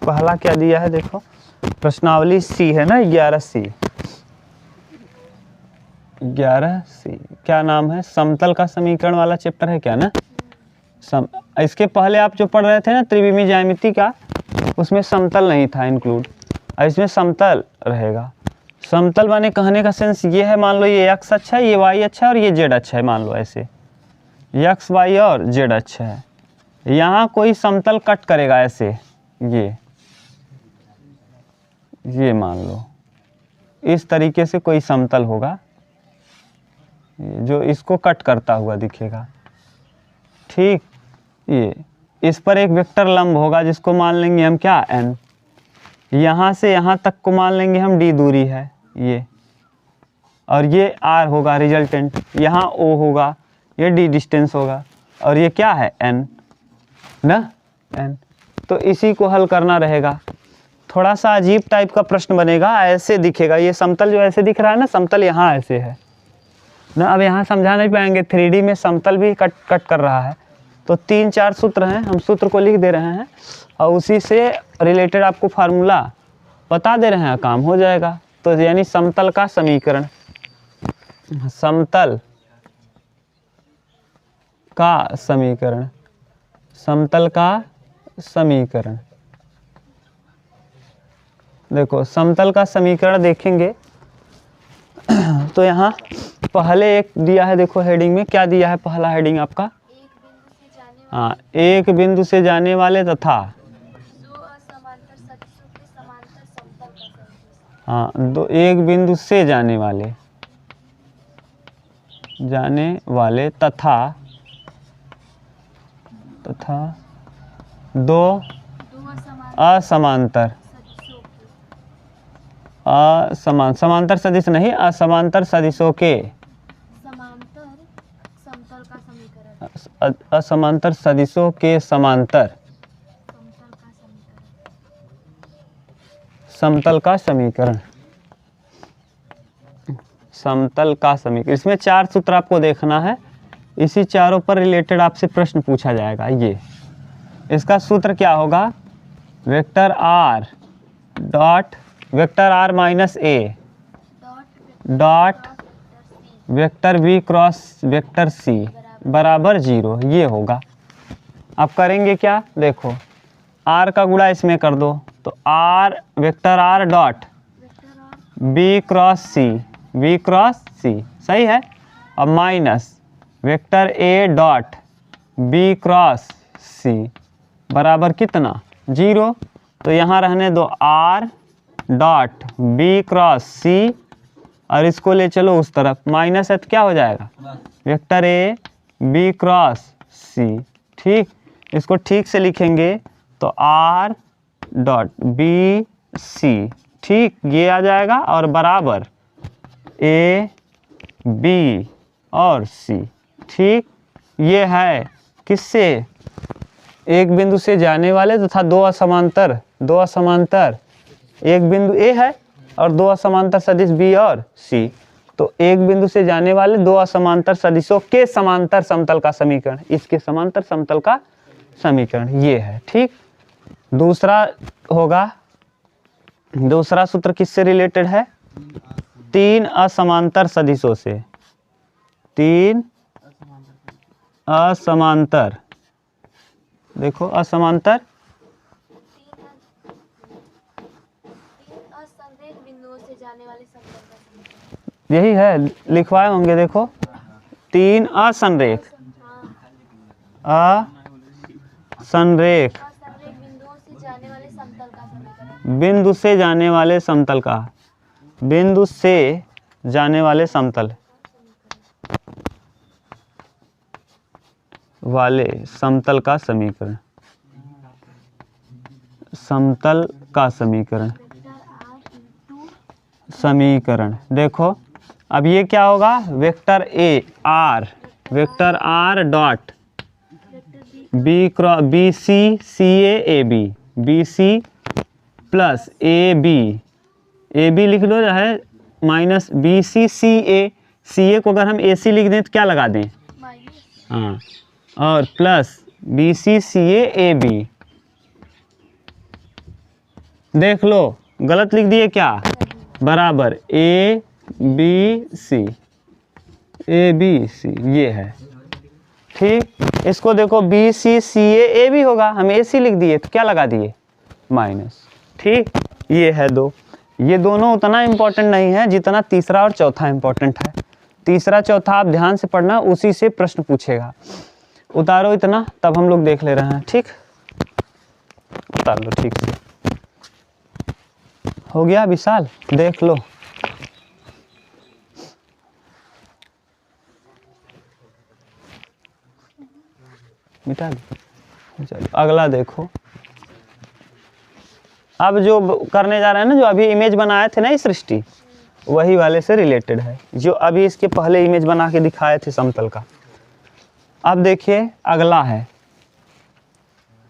पहला क्या दिया है देखो, प्रश्नावली सी है ना, 11C, 11C क्या नाम है, समतल का समीकरण वाला चैप्टर है क्या ना। इसके पहले आप जो पढ़ रहे थे ना त्रिविमीय ज्यामिति का, उसमें समतल नहीं था इंक्लूड, और इसमें समतल रहेगा। समतल माने कहने का सेंस ये है, मान लो ये x अच्छा है, ये y अच्छा है और ये z अच्छा है, मान लो ऐसे x y और z अच्छा है। यहाँ कोई समतल कट करेगा ऐसे, ये मान लो इस तरीके से कोई समतल होगा जो इसको कट करता हुआ दिखेगा, ठीक। ये इस पर एक वेक्टर लंब होगा जिसको मान लेंगे हम क्या, n। यहाँ से यहाँ तक को मान लेंगे हम d दूरी है ये, और ये r होगा रिजल्टेंट, यहाँ o होगा, ये d डिस्टेंस होगा, और ये क्या है n ना, n। तो इसी को हल करना रहेगा। थोड़ा सा अजीब टाइप का प्रश्न बनेगा, ऐसे दिखेगा ये समतल जो ऐसे दिख रहा है ना, समतल यहाँ ऐसे है ना। अब यहाँ समझा नहीं पाएंगे, 3D में समतल भी कट कर रहा है। तो 3-4 सूत्र हैं, हम सूत्र को लिख दे रहे हैं और उसी से रिलेटेड आपको फार्मूला बता दे रहे हैं, काम हो जाएगा। तो यानी समतल का समीकरण, समतल का समीकरण, समतल का समीकरण। देखो समतल का समीकरण देखेंगे तो यहाँ पहले एक दिया है, देखो हेडिंग में क्या दिया है, पहला हेडिंग आपका, हाँ, एक बिंदु से जाने वाले तथा हाँ एक बिंदु से जाने वाले तथा दो असमांतर समांतर सदिश नहीं, असमांतर सदिशों के असमांतर सदिशों के समांतर समतल का समीकरण, समतल का समीकरण। इसमें 4 सूत्र आपको देखना है, इसी चारों पर रिलेटेड आपसे प्रश्न पूछा जाएगा। ये इसका सूत्र क्या होगा, vector r dot vector r minus a dot vector b cross vector c बराबर 0, ये होगा। अब करेंगे क्या, देखो r का गुणा इसमें कर दो, तो r vector r dot b cross c सही है, अब minus vector a dot b cross c बराबर कितना, 0। तो यहाँ रहने दो r dot b cross c, और इसको ले चलो उस तरफ, माइनस है तो क्या हो जाएगा, vector a b cross c, ठीक। इसको ठीक से लिखेंगे तो r डॉट b c, ठीक, ये आ जाएगा, और बराबर a b और c, ठीक। ये है किससे, एक बिंदु से जाने वाले तथा दो असमांतर, एक बिंदु A है और दो असमांतर सदिश B और C। तो एक बिंदु से जाने वाले दो असमांतर सदिशों के समांतर समतल का समीकरण, इसके समांतर समतल का समीकरण ये है, ठीक। दूसरा होगा, दूसरा सूत्र किससे रिलेटेड है, 3 असमांतर सदिशों से, 3 असमांतर, देखो असमांतर यही है, लिखवाए होंगे, देखो 3 असंरेख बिंदु से जाने वाले समतल का, बिंदु से जाने वाले समतल वाले समतल का समीकरण, समतल का समीकरण। देखो अब ये क्या होगा, vector r dot b c c a a b c plus a b लिख लो, जो है minus b c c a को अगर हम a c लिख दें तो क्या लगा दें, हाँ, और plus b c c a a b देख लो गलत लिख दिए क्या, बराबर ए बी सी, ए बी सी ये है। ठीक, इसको देखो बी सी सी ए भी होगा, हम ए सी लिख दिए तो क्या लगा दिए माइनस। ठीक, ये है दो, ये दोनों उतना इम्पोर्टेंट नहीं है जितना तीसरा और चौथा इम्पोर्टेंट है। तीसरा चौथा आप ध्यान से पढ़ना, उसी से प्रश्न पूछेगा। उतारो इतना, तब हम लोग देख ले रहे हैं। ठीक, उतार लो ठीक से, हो गया विशाल, देख लो। मिटा दो, चलो अगला देखो। अब जो करने जा रहे हैं ना, जो अभी इमेज बनाए थे ना इस सृष्टि, वही वाले से रिलेटेड है जो अभी इसके पहले इमेज बना के दिखाए थे समतल का। अब देखिए अगला है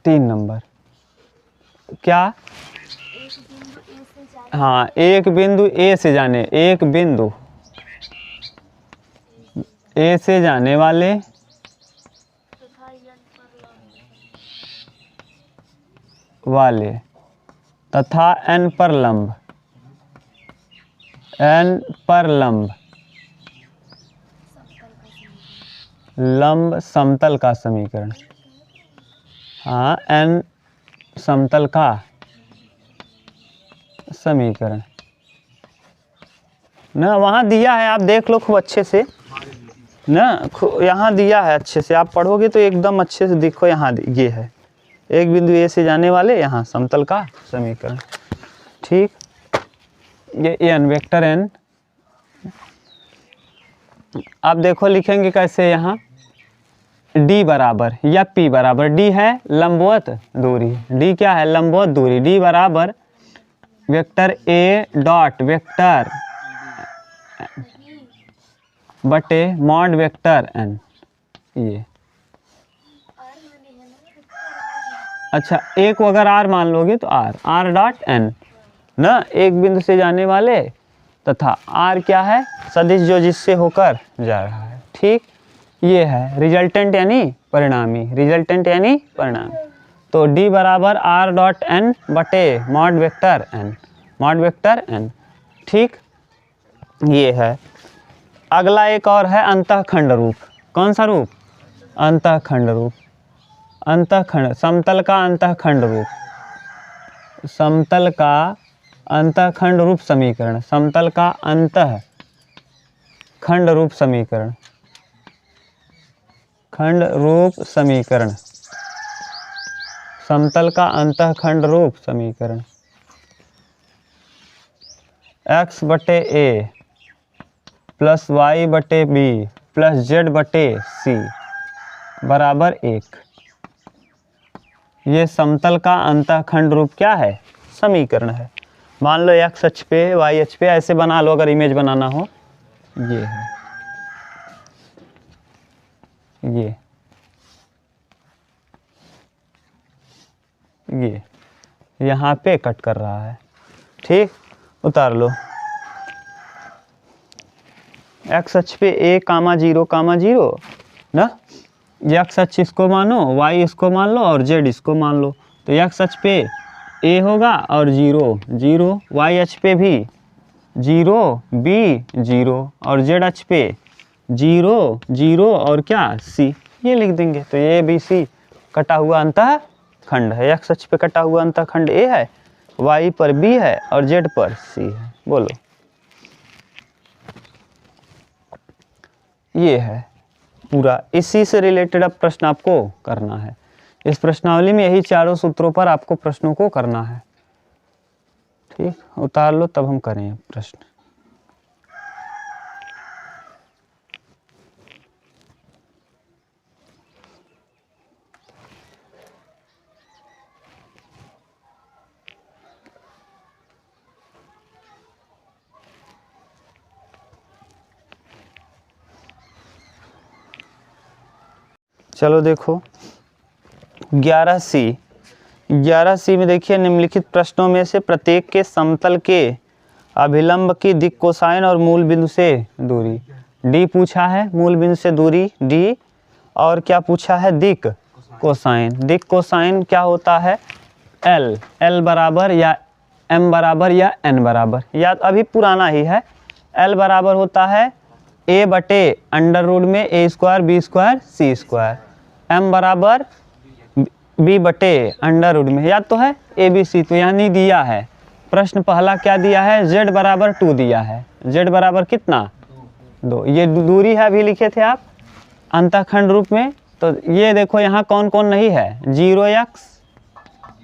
3 नंबर, क्या, हाँ एक बिंदु ए से जाने, एक बिंदु ए से जाने वाले तथा n पर लंब, n पर लंब समतल का समीकरण। हाँ, n समतल का समीकरण ना, वहाँ दिया है, आप देख लो खूब अच्छे से ना, यहाँ दिया है अच्छे से, आप पढ़ोगे तो एकदम अच्छे से देखो। यहाँ ये है एक बिंदु ए से जाने वाले यहाँ समतल का समीकरण। ठीक, ये n वेक्टर n, आप देखो लिखेंगे कैसे, यहाँ d बराबर या p बराबर, d है लंबवत दूरी, d क्या है लंबवत दूरी, d बराबर वेक्टर a डॉट वेक्टर बटे मॉड वेक्टर n। ये अच्छा, एक को अगर r मान लोगे तो r डॉट n ना, एक बिंदु से जाने वाले तथा r क्या है सदिश जो जिससे होकर जा रहा है। ठीक, ये है रिजल्टेंट यानी परिणामी, रिजल्टेंट यानी परिणामी। तो d बराबर r डॉट n बटे mod vector n, mod vector n। ठीक, ये है। अगला एक और है अंतःखंड रूप। कौन सा रूप, अंतःखंड रूप, अंतःखंड, समतल का अंतःखंड रूप, समतल का अंतःखंड रूप समीकरण, समतल का अंतःखंड रूप समीकरण, खंड रूप समीकरण, समतल का अंतःखंड रूप समीकरण। x बटे a प्लस y बटे b प्लस z बटे c बराबर 1। ये समतल का अंतःखंड रूप क्या है, समीकरण है। मान लो x अक्ष पे y अक्ष पे ऐसे बना लो, अगर इमेज बनाना हो। ये है, ये यहाँ पे कट कर रहा है। ठीक, उतार लो। x अक्ष पे a कामा 0 कामा 0 ना, x अक्ष इसको मानो, y इसको मान लो और z इसको मान लो। तो x अक्ष पे a होगा और 0 0, y अक्ष पे भी 0 b 0 और z अक्ष पे 0 0 और क्या c, ये लिख देंगे। तो ये b c कटा हुआ अंतःखंड है। x अक्ष पे कटा हुआ अंतःखंड a है, y पर b है और z पर c है। बोलो, ये है पूरा। इसी से रिलेटेड अब प्रश्न आपको करना है। इस प्रश्नावली में यही चारों सूत्रों पर आपको प्रश्नों को करना है। ठीक, उतार लो तब हम करें प्रश्न। चलो देखो 11C में देखिए, निम्नलिखित प्रश्नों में से प्रत्येक के समतल के अभिलंब की दिक् कोसाइन और मूल बिंदु से दूरी, d पूछा है, मूल बिंदु से दूरी d, और क्या पूछा है दिक् कोसाइन। दिक् कोसाइन क्या होता है l, l बराबर या m बराबर या n बराबर, या अभी पुराना ही है। l बराबर होता है a बटे अंडर रूट में a square b square c square, m बराबर b बटे अंडर रूट में, याद तो है a b c, तो यहाँ नहीं दिया है। प्रश्न पहला क्या दिया है, z बराबर 2 दिया है। z बराबर कितना 2, ये दूरी है, अभी लिखे थे आप अंतःखंड रूप में। तो ये देखो यहाँ कौन कौन नहीं है, 0x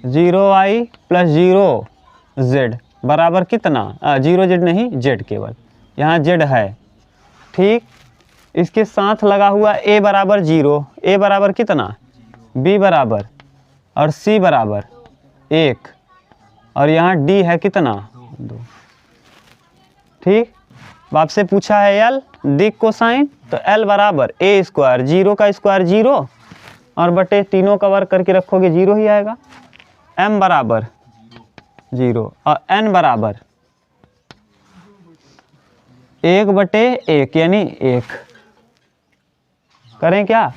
0y प्लस 0z बराबर कितना 0z नहीं z केवल, यहाँ z है। ठीक, इसके साथ लगा हुआ a बराबर 0, a बराबर कितना, b बराबर और c बराबर 1, और यहाँ d है कितना 2। ठीक, आपसे पूछा है l दिक कोसाइन, तो l बराबर a स्क्वायर, 0 का स्क्वायर 0 और बटे तीनों का वर्ग करके रखोगे 0 ही आएगा। m बराबर 0 और n बराबर 1 बटे 1 यानी 1। करें क्या,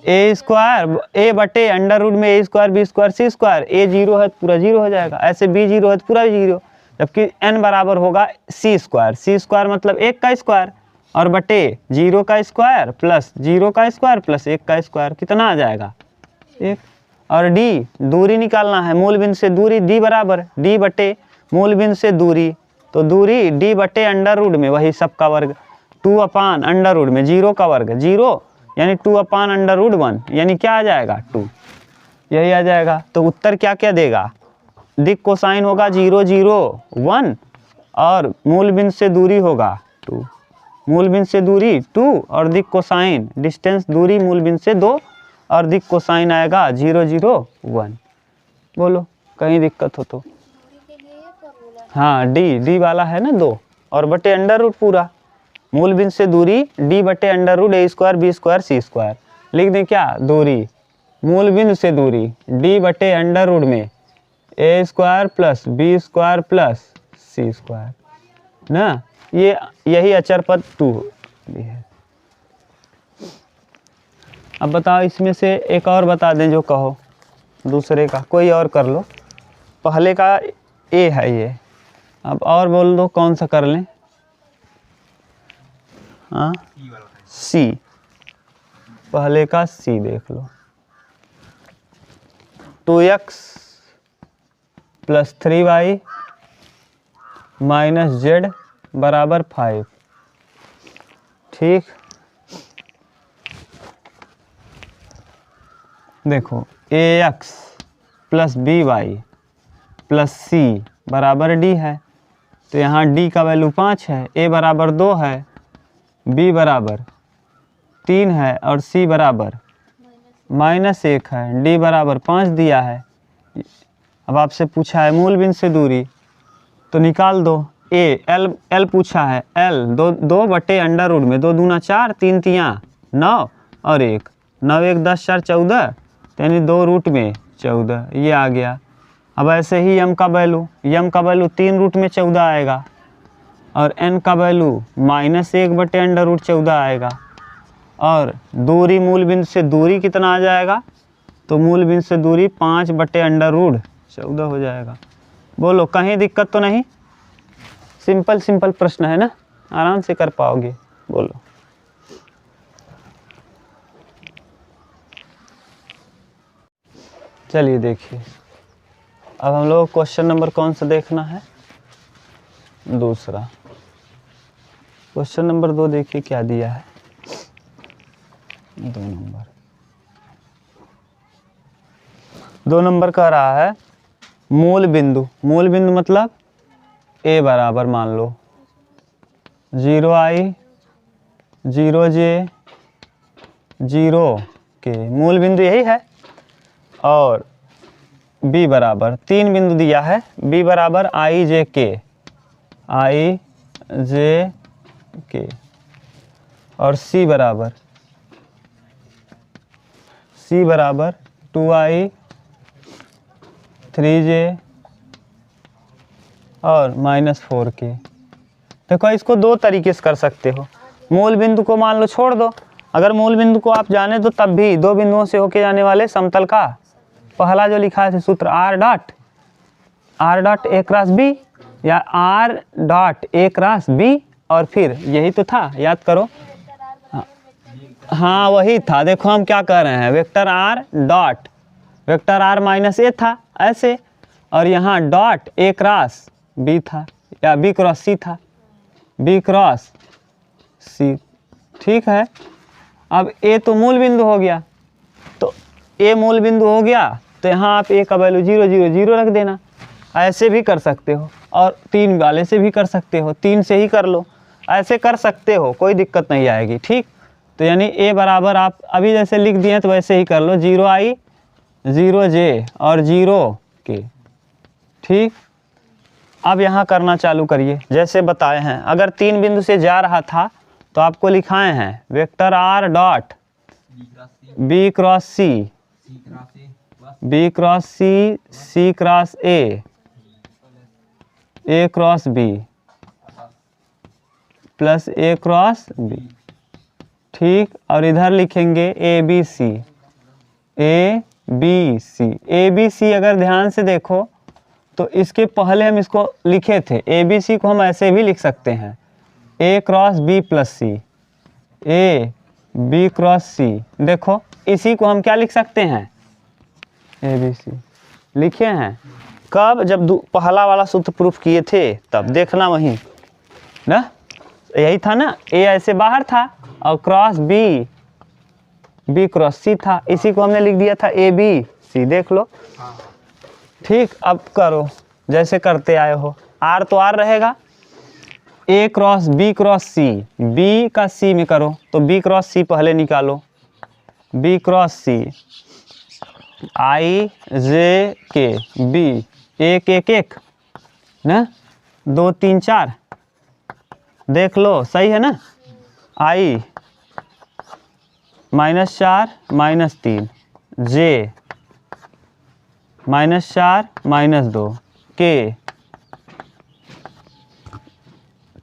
a स्क्वायर a बटे अंडर रूट में a square b square c square, a 0 है तो पूरा 0 हो जाएगा, ऐसे b 0 है तो पूरा 0, जबकि n बराबर होगा c स्क्वायर मतलब 1 का स्क्वायर और बटे 0 का स्क्वायर प्लस 0 का स्क्वायर प्लस 1 का स्क्वायर, कितना आ जाएगा 1। और d दूरी निकालना है, मूल बिंदु से दूरी, d बराबर d बटे मूल बिंदु से दूरी, तो दूरी d बटे अंडर रूट में वही सब का वर्ग 2 अपान अंडर रूट में 0 का वर्ग 0 यानी 2 अपान अंडर रूट 1, यानी क्या आ जाएगा 2, यही आ जाएगा। तो उत्तर क्या क्या देगा, दिक कोसाइन होगा 0 0 1 और मूल बिंदु से दूरी होगा 2, मूल बिंदु से दूरी 2 और दिक कोसाइन डिस्टेंस दूरी मूल बिंदु से 2 और दिक कोसाइन आएगा 0 0 1। बोलो कहीं दिक्कत हो तो। हाँ d वाला है ना 2 और बटे अंडर रूट पूरा, मूल बिंदु से दूरी d बटे under root a square b square c square, लिख दें क्या, दूरी मूल बिंदु से दूरी d बटे अंडर रूट में a square plus b square plus c square ना, ये यही अचर पद 2 है। अब बताओ इसमें से एक और बता दें जो कहो, दूसरे का कोई और कर लो, पहले का a है ये, अब और बोल दो कौन सा कर लें। हाँ c, पहले का c देख लो, 2x plus 3y minus z बराबर 5। ठीक, देखो ax plus by plus c बराबर d है, तो यहाँ d का वैल्यू 5 है, a बराबर 2 है, b बराबर 3 है और c बराबर -1 है, d बराबर 5 दिया है। अब आपसे पूछा है मूल बिंदु से दूरी, तो निकाल दो l पूछा है, l 2 बटे अंडर रूट में 2 दूना 4 3 तियाँ 9 और 1 9 1 10 4 14, यानी 2 रूट में 14, ये आ गया। अब ऐसे ही m का वैल्यू 3 रूट में 14 आएगा और n का वैल्यू -1 बटे अंडर रूट 14 आएगा, और दूरी मूल बिंदु से दूरी कितना आ जाएगा, तो मूल बिंदु से दूरी 5 बटे अंडर रूट 14 हो जाएगा। बोलो कहीं दिक्कत तो नहीं, सिंपल प्रश्न है ना, आराम से कर पाओगे। बोलो चलिए देखिए, अब हम लोग क्वेश्चन नंबर कौन सा देखना है, दूसरा क्वेश्चन नंबर 2 देखिए क्या दिया है, 2 नंबर कह रहा है मूल बिंदु मतलब a बराबर मान लो 0i 0j 0k, मूल बिंदु यही है, और b बराबर 3 बिंदु दिया है, b बराबर i j k और c बराबर 2i 3j और -4k। देखो इसको 2 तरीके से कर सकते हो, मूल बिंदु को मान लो छोड़ दो, अगर मूल बिंदु को आप जाने तो तब भी 2 बिंदुओं से होके जाने वाले समतल का पहला जो लिखा है सूत्र r dot r dot a cross b या r dot a cross b, और फिर यही तो था, याद करो। हाँ वही था। देखो हम क्या कर रहे हैं, vector are dot vector r minus a था ऐसे, और यहाँ डॉट ए क्रॉस बी था या बी क्रॉस सी था, बी क्रॉस सी। ठीक है, अब ए तो मूल बिंदु हो गया, तो ए मूल बिंदु हो गया तो यहाँ आप ए का वैल्यू 0 0 0 रख देना। ऐसे भी कर सकते हो और 3 वाले से भी कर सकते हो, 3 से ही कर लो, ऐसे कर सकते हो, कोई दिक्कत नहीं आएगी। ठीक, तो यानी ए बराबर आप अभी जैसे लिख दिए तो वैसे ही कर लो, 0i 0j और 0 k। ठीक, अब यहाँ करना चालू करिए जैसे बताए हैं। अगर 3 बिंदु से जा रहा था तो आपको लिखाए हैं vector are dot B cross C, B cross C, C cross A cross B plus A cross B. ठीक, और इधर लिखेंगे A B C, A B C. A B C अगर ध्यान से देखो तो इसके पहले हम इसको लिखे थे, ए बी सी को हम ऐसे भी लिख सकते हैं, a cross B plus c, A b cross c. देखो इसी को हम क्या लिख सकते हैं, ए बी सी लिखे हैं। कब, जब पहला वाला सूत्र प्रूफ किए थे तब, देखना वहीं ना, यही था ना, ए ऐसे बाहर था और क्रॉस बी, बी क्रॉस सी था, इसी को हमने लिख दिया था ए बी सी, देख लो। ठीक, अब करो जैसे करते आए हो, आर तो आर रहेगा, ए क्रॉस सी, बी का सी में करो तो बी क्रॉस सी पहले निकालो, बी क्रॉस सी, आई जे के बी, एक एक एक ना, 2 3 4, देख लो सही है ना, आई -4 -3, जे -4 -2, के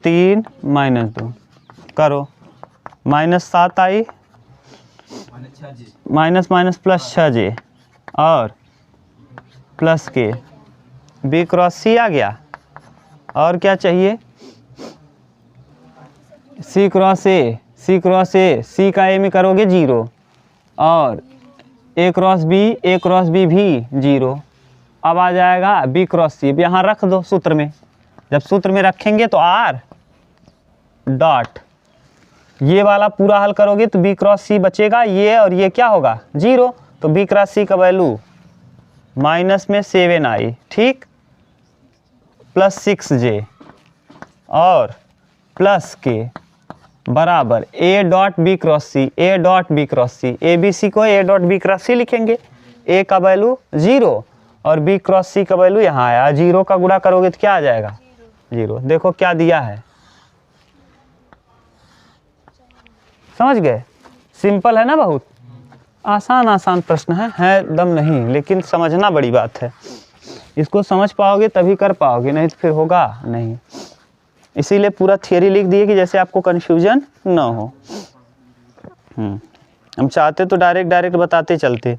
3 -2, करो -7 आई माइनस माइनस प्लस 6j और प्लस के, बी क्रॉस सी आ गया, और क्या चाहिए, सी क्रॉस ए, सी क्रॉस ए, सी का ए में करोगे 0 और ए क्रॉस बी भी 0। अब आ जाएगा बी क्रॉस सी, अब यहाँ रख दो सूत्र में, जब सूत्र में रखेंगे तो आर डॉट ये वाला पूरा हल करोगे तो बी क्रॉस सी बचेगा, ये और ये क्या होगा 0, तो बी क्रॉस सी का वैल्यू माइनस में 7 आई, ठीक, प्लस 6j और प्लस के बराबर A dot B cross C, A dot B cross C, A B C को A dot B cross C लिखेंगे, ए का वैल्यू 0 और बी क्रॉस सी का वैल्यू यहाँ आया, 0 का गुणा करोगे तो क्या आ जाएगा 0। देखो क्या दिया है, समझ गए, सिंपल है ना, बहुत आसान प्रश्न है दम नहीं, लेकिन समझना बड़ी बात है, इसको समझ पाओगे तभी कर पाओगे, नहीं तो फिर होगा नहीं। इसीलिए पूरा थियरी लिख दिए कि जैसे आपको कन्फ्यूजन ना हो। हम चाहते तो डायरेक्ट बताते चलते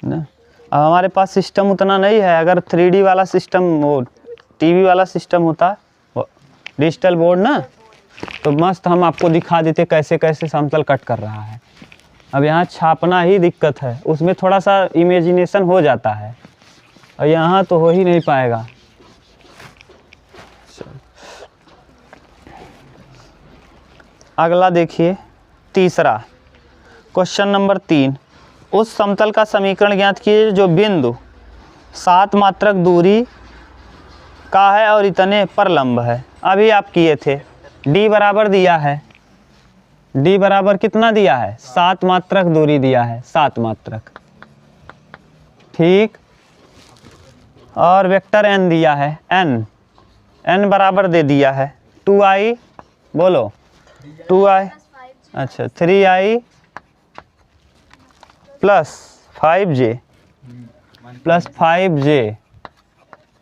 ना, अब हमारे पास सिस्टम उतना नहीं है। अगर 3D वाला सिस्टम, वो टीवी वाला सिस्टम होता, वो डिजिटल बोर्ड ना, तो मस्त हम आपको दिखा देते कैसे कैसे समतल कट कर रहा है। अब यहाँ छापना ही दिक्कत है, उसमें थोड़ा सा इमेजिनेशन हो जाता है और यहाँ तो हो ही नहीं पाएगा। अगला देखिए, तीसरा क्वेश्चन नंबर 3, उस समतल का समीकरण ज्ञात कीजिए जो बिंदु 7 मात्रक दूरी का है और इतने पर लंब है। अभी आप किए थे, d बराबर दिया है, d बराबर कितना दिया है 7 मात्रक दूरी दिया है, 7 मात्रक, ठीक, और वेक्टर n दिया है, n बराबर दे दिया है 2i, बोलो 2i, अच्छा 3i प्लस 5j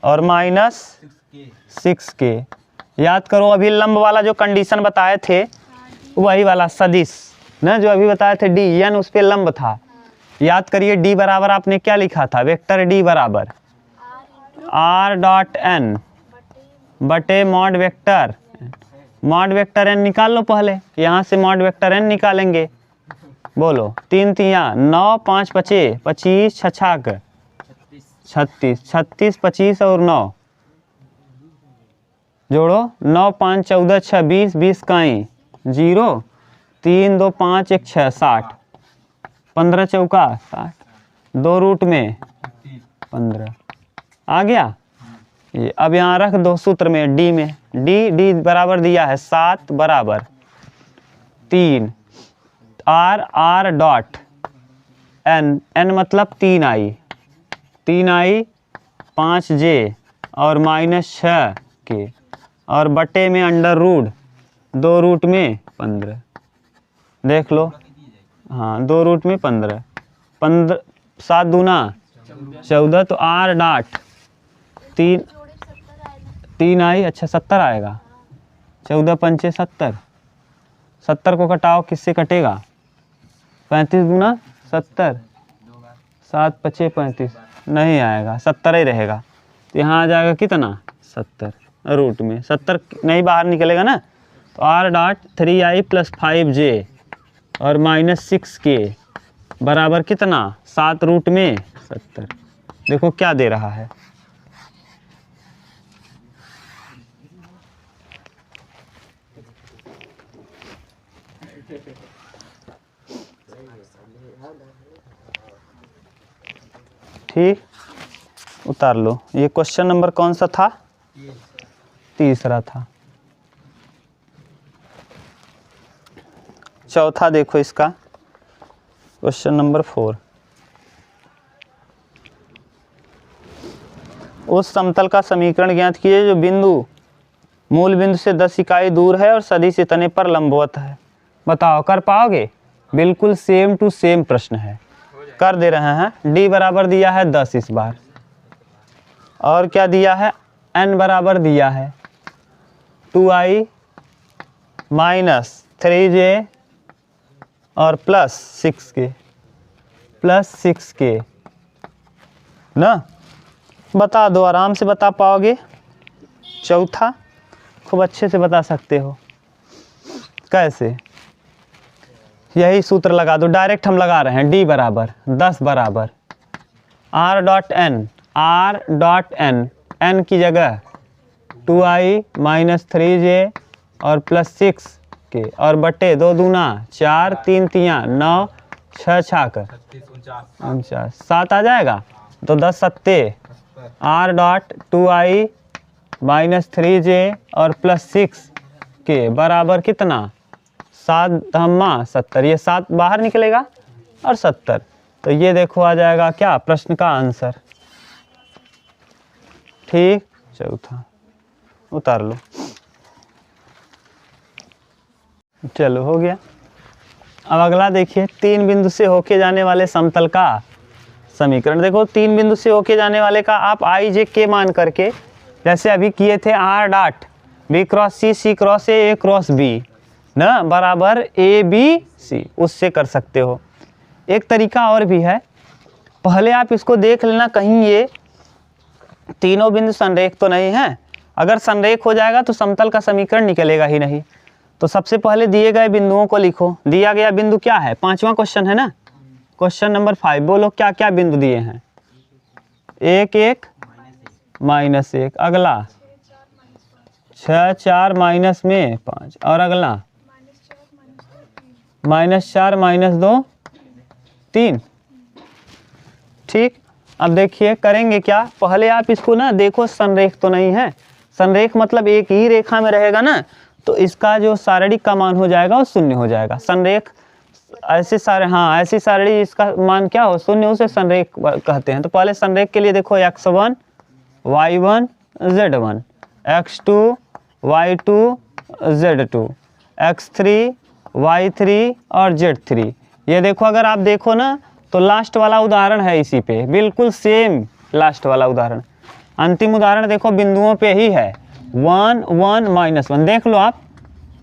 और माइनस 6k। याद करो अभी लंब वाला जो कंडीशन बताए थे वही वाला सदिश ना, जो अभी बताए थे डी n उस पे लंब था। याद करिए d बराबर आपने क्या लिखा था, वेक्टर d बराबर आर डॉट एन बटे मॉड वेक्टर एन निकाल लो पहले, यहाँ से मॉड वेक्टर एन निकालेंगे। बोलो 3 तिया 9 5 पचे 25 छछाक 36 36 25 और 9 जोड़ो 9 5 14 6 20 20 काई 0 3 2 5 1 6 60 15 चौका 60 2 रूट में 15 आ गया ये। अब यहाँ रख दो सूत्र में डी में, डी बराबर दिया है 7 बराबर 3 आर डॉट एन मतलब 3i 5j और -6 के और बटे में अंडर रूट 2 रूट में 15 देख लो। हाँ 2 रूट में 15 7 दूना 14 तो आर डॉट 3i अच्छा 70 आएगा 14 पंचे 70 70 को कटाओ किससे कटेगा 35 दूना 70 7 पचे 35 नहीं आएगा 70 ही रहेगा। तो यहाँ आ जाएगा कितना 70 रूट में 70 नहीं बाहर निकलेगा ना। तो आर डॉट 3i + 5j और -6k बराबर कितना 7 रूट में 70। देखो क्या दे रहा है ठीक, उतार लो। ये क्वेश्चन नंबर कौन सा था, तीसरा था। चौथा देखो इसका क्वेश्चन नंबर 4। उस समतल का समीकरण ज्ञात कीजिए जो बिंदु मूल बिंदु से 10 इकाई दूर है और सदिश इतने पर लंबवत है। बताओ कर पाओगे? बिल्कुल सेम टू सेम प्रश्न है, कर दे रहे हैं। डी बराबर दिया है 10 इस बार, और क्या दिया है एन बराबर दिया है 2i - 3j और +6k ना। बता दो, आराम से बता पाओगे। चौथा खूब अच्छे से बता सकते हो। कैसे? यही सूत्र लगा दो, डायरेक्ट हम लगा रहे हैं। डी बराबर 10 बराबर आर डॉट एन एन की जगह 2i - 3j और +6k और बटे 2 दूना 4 3 तिया 9 6 छाक 49 7 आ जाएगा। तो 10 सत्ते आर डॉट 2i - 3j और +6k बराबर कितना 7 धम्मा 70। ये 7 बाहर निकलेगा और 70। तो ये देखो आ जाएगा क्या प्रश्न का आंसर। ठीक, चौथा उतार लो। चलो हो गया। अब अगला देखिए, 3 बिंदु से होके जाने वाले समतल का समीकरण। देखो 3 बिंदु से होके जाने वाले का आप i j k मान करके, जैसे अभी किए थे r dot b cross c cross a cross b ना बराबर a b c, उससे कर सकते हो। एक तरीका और भी है, पहले आप इसको देख लेना कहीं ये तीनों बिंदु संरेख तो नहीं है। अगर संरेख हो जाएगा तो समतल का समीकरण निकलेगा ही नहीं। तो सबसे पहले दिए गए बिंदुओं को लिखो। दिया गया बिंदु क्या है, 5वां क्वेश्चन है ना, क्वेश्चन नंबर 5। बोलो क्या क्या बिंदु दिए हैं। 1 1 -1, अगला 6 4 माइनस में 5, और अगला -4 -2 3। ठीक, अब देखिए करेंगे क्या। पहले आप इसको ना देखो, संरेख तो नहीं है। संरेख मतलब एक ही रेखा में रहेगा ना, तो इसका जो सारणी का मान हो जाएगा वो 0 हो जाएगा। संरेख ऐसे सारे, हाँ ऐसी सारणी इसका मान क्या हो 0, उसे संरेख कहते हैं। तो पहले संरेख के लिए देखो x1 y1 z1, x2 y2 z2, x3 y3 और z3। ये देखो, अगर आप देखो ना तो लास्ट वाला उदाहरण है इसी पे, बिल्कुल सेम लास्ट वाला उदाहरण। अंतिम उदाहरण देखो बिंदुओं पे ही है, 1 1 -1। देख लो आप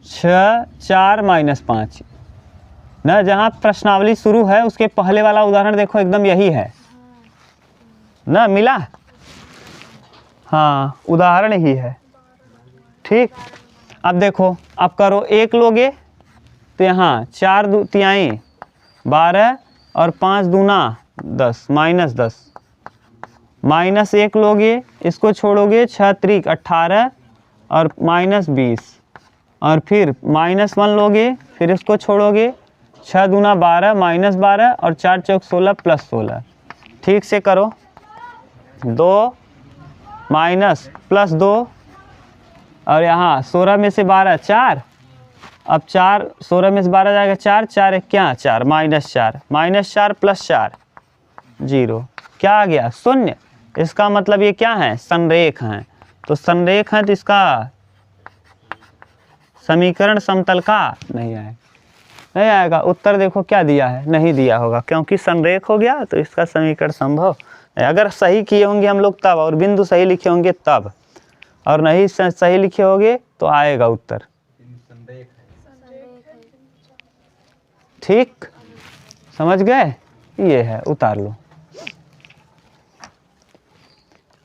6 4 -5 ना, जहाँ प्रश्नावली शुरू है उसके पहले वाला उदाहरण देखो, एकदम यही है ना, मिला। हाँ उदाहरण ही है। ठीक, अब देखो, अब करो 1 लोगे तो यहाँ 4 दू तिहाई 12 और 5 दूना 10, -10, -1 लोगे, इसको छोड़ोगे 6 त्रिक 18 और -20, और फिर -1 लोगे, फिर इसको छोड़ोगे 6 दूना 12 -12 और 4 चौक 16 +16। ठीक से करो, 2 माइनस प्लस 2 और यहाँ 16 में से 12 4, अब 4 16 में से 12 जाएगा 4, 4 एक क्या 4, -4, -4 + 4 0, क्या आ गया 0। इसका मतलब ये क्या है, संरेख हैं। तो संरेख है तो इसका समीकरण समतल का नहीं आएगा, नहीं आएगा। उत्तर देखो क्या दिया है, नहीं दिया होगा, क्योंकि संरेख हो गया तो इसका समीकरण संभव। अगर सही किए होंगे हम लोग तब, और बिंदु सही लिखे होंगे तब, और नहीं सही लिखे होंगे तो आएगा उत्तर। ठीक, समझ गए, ये है, उतार लो,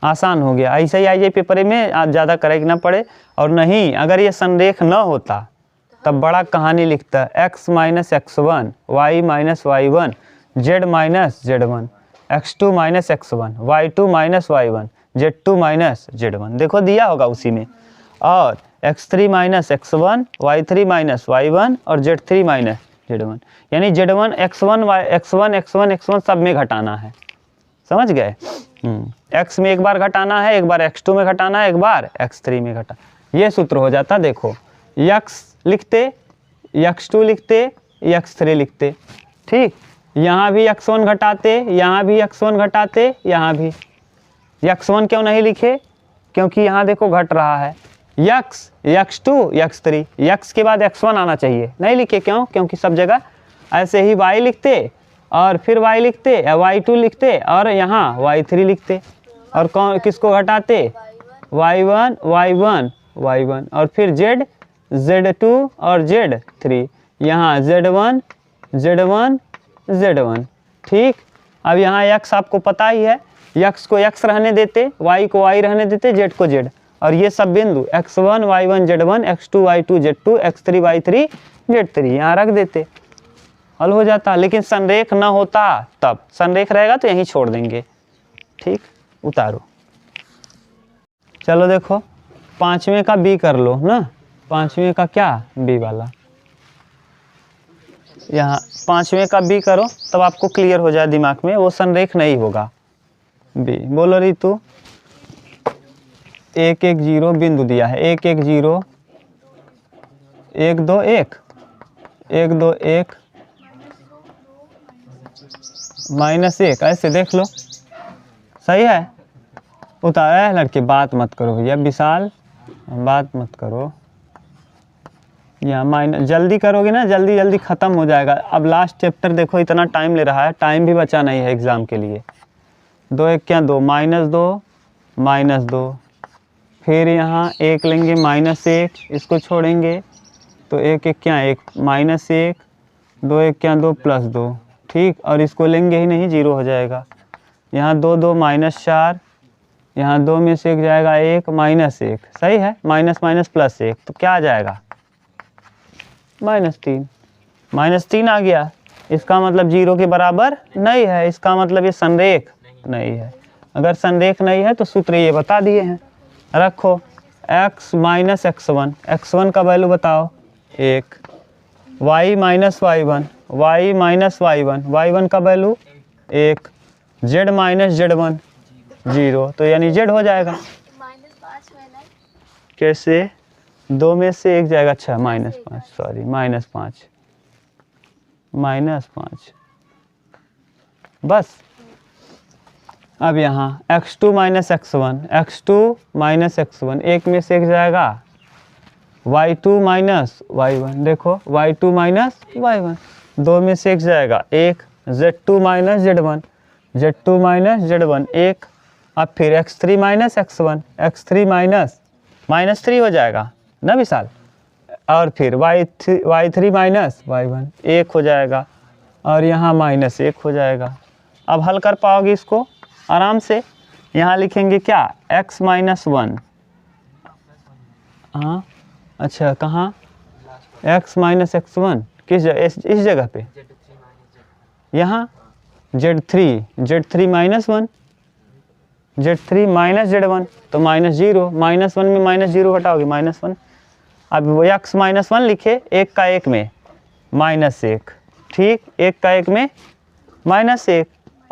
आसान हो गया। ऐसे ही आ जाए पेपर में, आज ज़्यादा करे ना पड़े। और नहीं, अगर ये संरेख न होता तब बड़ा कहानी लिखता, x - x1, y - y1, z - z1, x2 - x1, y2 - y1, z2 - z1। देखो दिया होगा उसी में। और x3 - x1, y3 - y1 और z3 - z1, यानी z1 x1 सब में घटाना है। समझ गए, x में एक बार घटाना है, एक बार x2 में घटाना है, एक बार x3 में घटाना, ये सूत्र हो जाता। देखो x लिखते, x2 लिखते, x3 लिखते। ठीक, यहाँ भी x1 घटाते, यहाँ भी x1 घटाते, यहाँ भी x1 क्यों नहीं लिखे, क्योंकि यहाँ देखो घट रहा है, x, x2, x3, x के बाद x1 आना चाहिए, नहीं लिखे क्यों, क्योंकि सब जगह ऐसे ही y लिखते और फिर y लिखते या y2 लिखते और यहाँ y3 लिखते, और कौन किसको घटाते, y1 y1 y1, और फिर z z2 और z3, यहाँ z1 z1 z1। ठीक, अब यहाँ x आपको पता ही है, x को x रहने देते, y को y रहने देते, z को z, और ये सब बिंदु x1 y1 z1, x2 y2 z2, x3 y3 z3 यहाँ रख देते, हल हो जाता। लेकिन संरेख न होता तब, संरेख रहेगा तो यहीं छोड़ देंगे। ठीक, उतारो। चलो देखो 5वें का b कर लो ना, 5वें का क्या, b वाला, यहाँ 5वें का b करो तब आपको क्लियर हो जाए दिमाग में, वो संरेख नहीं होगा। b बोलो रितु, 1 1 0 बिंदु दिया है, 1 1 0 1 2 1 1 2 1 -1, ऐसे देख लो, सही है। उतारा है लड़के, बात मत करो भैया, विशाल बात मत करो, यहाँ माइनस जल्दी करोगे ना, जल्दी जल्दी ख़त्म हो जाएगा। अब लास्ट चैप्टर देखो, इतना टाइम ले रहा है, टाइम भी बचा नहीं है एग्ज़ाम के लिए। 2 1 क्या 2, -2, फिर यहाँ 1 लेंगे -1, इसको छोड़ेंगे तो 1 1 क्या 1 -1, 2 1 क्या 2 +2। ठीक, और इसको लेंगे ही नहीं, 0 हो जाएगा। यहाँ 2 2 -4, यहाँ 2 में से 1 जाएगा 1 -1, सही है, माइनस माइनस +1, तो क्या आ जाएगा -3 आ गया। इसका मतलब 0 के बराबर नहीं है, इसका मतलब ये संरेख नहीं है। अगर संरेख नहीं है तो सूत्र ये बता दिए हैं, रखो x - x1, x1 का वैल्यू बताओ 1, y - y1, y - y1, y1 का वैल्यू 1, z - z1 0, तो यानी z हो जाएगा। कैसे, 2 में से 1 जाएगा, अच्छा -5, सॉरी -5 बस। अब यहाँ x2 - x1, x2 - x1, 1 में से 1 जाएगा, y2 - y1, देखो y2 - y1, 2 में से 1 जाएगा 1, z2 - z1, z2 - z1 1, अब फिर x3 - x1, x3 -3 हो जाएगा ना विशाल, और फिर y3 -y1 1 हो जाएगा, और यहाँ -1 हो जाएगा। अब हल कर पाओगे इसको आराम से, यहाँ लिखेंगे क्या, x माइनस 1। हाँ अच्छा, कहाँ x माइनस x1 किस जगह, इस जगह पे, यहाँ z3 minus 1, z3 minus z1 तो माइनस 0, -1 में -0 घटाओगे -1। अब वो x माइनस 1 लिखे, एक का एक में -1, ठीक, एक का एक में -1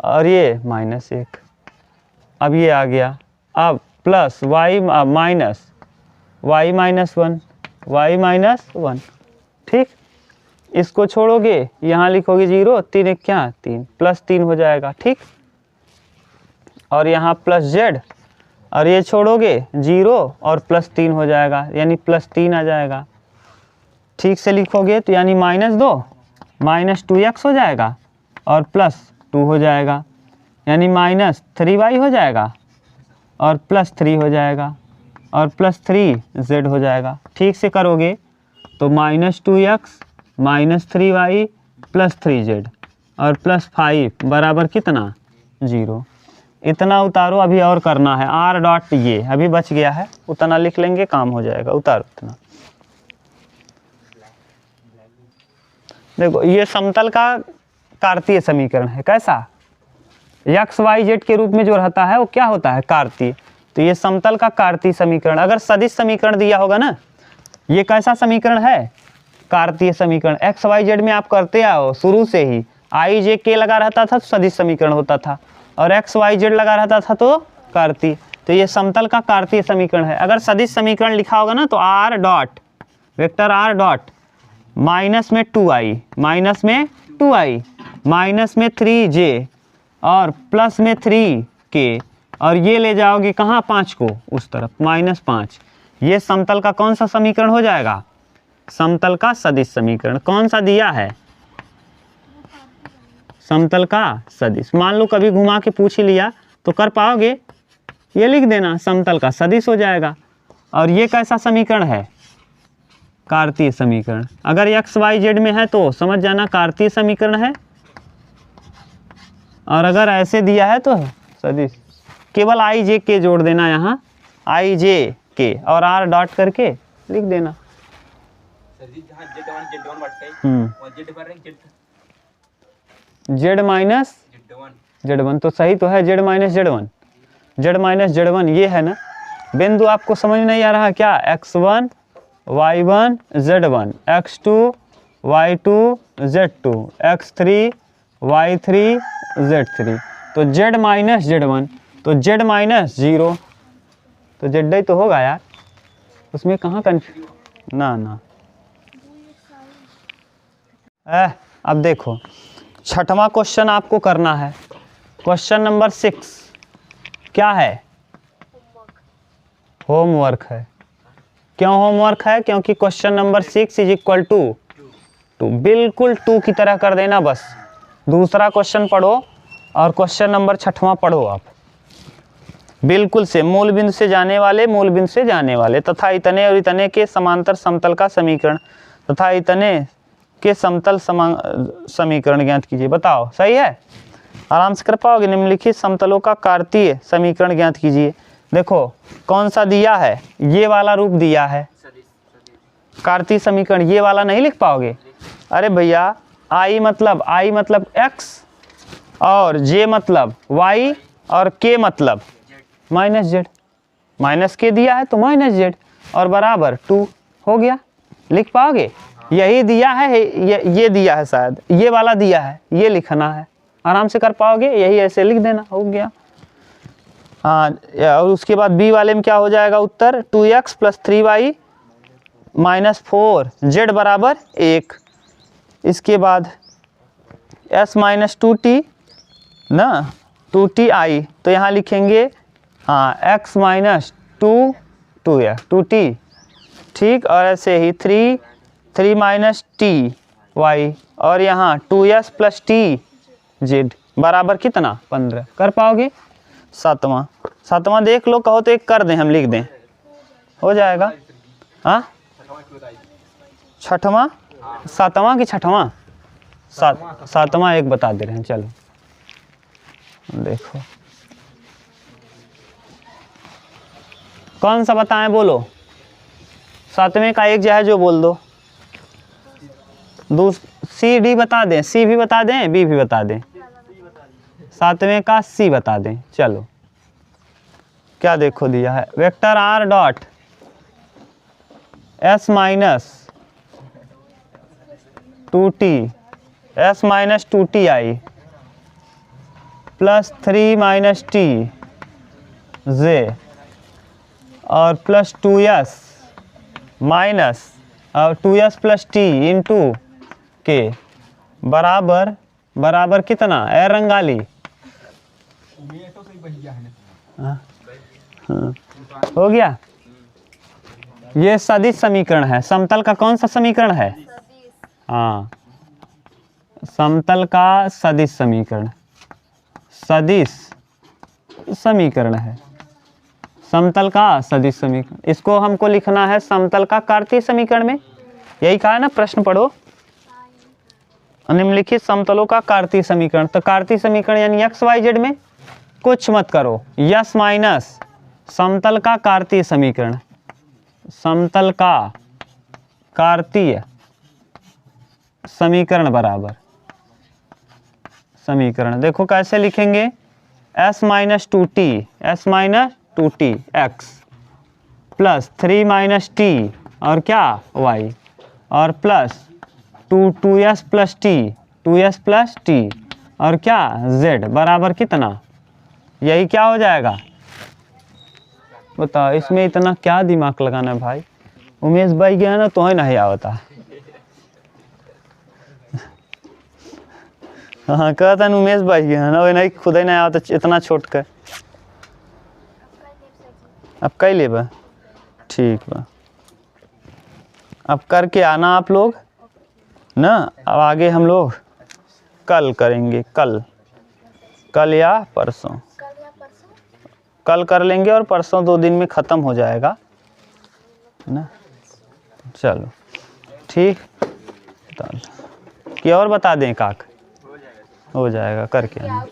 और ये -1। अब ये आ गया, अब प्लस y माइनस -1, ठीक, इसको छोड़ोगे यहाँ लिखोगे 0, 3 1 क्या 3, +3 हो जाएगा, ठीक, और यहाँ प्लस z और ये छोड़ोगे 0 और +3 हो जाएगा, यानी +3 आ जाएगा। ठीक से लिखोगे तो यानी -2 -2x हो जाएगा और +2 हो जाएगा, यानी -3y हो जाएगा और +3 हो जाएगा और +3z हो जाएगा। ठीक से करोगे तो -2x -3y +3z और +5 बराबर कितना 0। इतना उतारो, अभी और करना है, r डॉट ये अभी बच गया है, उतना लिख लेंगे, काम हो जाएगा, उतारो उतना। देखो ये समतल का कार्तीय समीकरण है, कैसा, x y z के रूप में जो रहता है वो क्या होता है, कार्तीय। तो ये समतल का कार्तीय समीकरण, अगर सदिश समीकरण दिया होगा ना, ये कैसा समीकरण है, कार्तीय समीकरण। x y z में आप करते आओ शुरू से ही, i j k लगा रहता था तो सदिश समीकरण होता था, और x y z लगा रहता था तो कार्तीय। तो ये समतल का कार्तीय समीकरण है। अगर सदिश समीकरण लिखा होगा ना तो r dot, vector r dot minus में 2i, माइनस में 3j और प्लस में 3k, और ये ले जाओगे कहाँ 5 को उस तरफ, -5। ये समतल का कौन सा समीकरण हो जाएगा, समतल का सदिश समीकरण। कौन सा दिया है, समतल का सदिश। मान लो कभी घुमा के पूछ ही लिया तो कर पाओगे, ये लिख देना, समतल का सदिश हो जाएगा। और ये कैसा समीकरण है, कार्तीय समीकरण। अगर x y z में है तो समझ जाना कार्तीय समीकरण है, और अगर ऐसे दिया है तो सदिश। केवल i j k जोड़ देना, यहाँ i j k और r डॉट करके लिख देना। z माइनस z1 तो सही तो है, z माइनस z1 ये है ना। बिंदु आपको समझ नहीं आ रहा क्या, x1 y1 z1, x2 y2 z2, x3 y3 z3, तो z माइनस z1 तो z माइनस 0, तो z ही तो होगा यार, उसमें कहाँ कंफ्यूजन ना। अब देखो छठवां क्वेश्चन आपको करना है, क्वेश्चन नंबर 6 क्या है, होमवर्क है। क्यों होमवर्क है, क्योंकि question number 6 is equal to 2, बिल्कुल 2 की तरह कर देना बस। दूसरा क्वेश्चन पढ़ो और क्वेश्चन नंबर 6वां पढ़ो आप, बिल्कुल से मूल बिंदु से जाने वाले, मूल बिंदु से जाने वाले, तथा इतने और इतने के समांतर समतल का समीकरण तथा इतने के समतल समीकरण ज्ञात कीजिए। बताओ सही है, आराम से कर पाओगे। निम्नलिखित समतलों का कार्तीय समीकरण ज्ञात कीजिए। देखो कौन सा दिया है, ये वाला रूप दिया है कार्तीय समीकरण, ये वाला नहीं लिख पाओगे। अरे भैया i मतलब x और j मतलब y और k मतलब -z, -k दिया है तो -z और बराबर 2 हो गया, लिख पाओगे। यही दिया है, ये दिया है, शायद ये वाला दिया है, ये लिखना है, आराम से कर पाओगे, यही ऐसे लिख देना, हो गया। हाँ, और उसके बाद बी वाले में क्या हो जाएगा उत्तर, 2x + 3y - 4 z बराबर 1। इसके बाद s - 2t ना, 2ti, तो यहाँ लिखेंगे हाँ x - 2t, ठीक, और ऐसे ही 3 - ty और यहाँ 2s + tz बराबर कितना 15। कर पाओगे। सातवां देख लो, कहो तो एक कर दें, हम लिख दें, हो जाएगा। हाँ छठवां, सातवां कि छठवां, सातवां एक बता दे रहे हैं, चलो देखो कौन सा बताएं, बोलो। 7वें का एक जो है जो बोल दो। सी डी बता दें, सी भी बता दें, बी भी बता दें। 7वें का सी बता दें। चलो क्या देखो दिया है, vector R dot S minus 2t S minus 2t आई प्लस 3 माइनस टी जे और प्लस 2s माइनस और 2s प्लस टी इंटू के बराबर बराबर कितना, ए रंगाली। हाँ, हो गया। ये सदिश समीकरण है। समतल का कौन सा समीकरण है? हाँ, समतल का सदिश समीकरण, सदिश समीकरण है। समतल का सदिश समीकरण, इसको हमको लिखना है समतल का कार्तीय समीकरण में। यही कहा है ना, प्रश्न पढ़ो। निम्नलिखित समतलों का कार्तीय समीकरण। तो कार्तीय समीकरण यानी एक्स वाई जेड में कुछ मत करो, यस माइनस समतल का कार्तीय समीकरण, समतल का कार्तीय समीकरण बराबर समीकरण। देखो कैसे लिखेंगे, s minus 2t S minus 2t x plus 3 minus T और क्या y और प्लस 2s प्लस टी और क्या z बराबर कितना, यही क्या हो जाएगा बताओ। इसमें इतना क्या दिमाग लगाना है भाई। उमेश भाई गया ना तो ही नहीं आवता। हाँ कहता ना उमेश भाई गया ना, नहीं खुद ही नहीं आवता, इतना छोट कर। अब कई ले बा, ठीक बा, अब करके आना आप लोग ना। अब आगे हम लोग कल करेंगे, कल या परसों, कल कर लेंगे और परसों 2 दिन में ख़त्म हो जाएगा ना। चलो ठीक, कि और बता दें काक, हो जाएगा करके आना।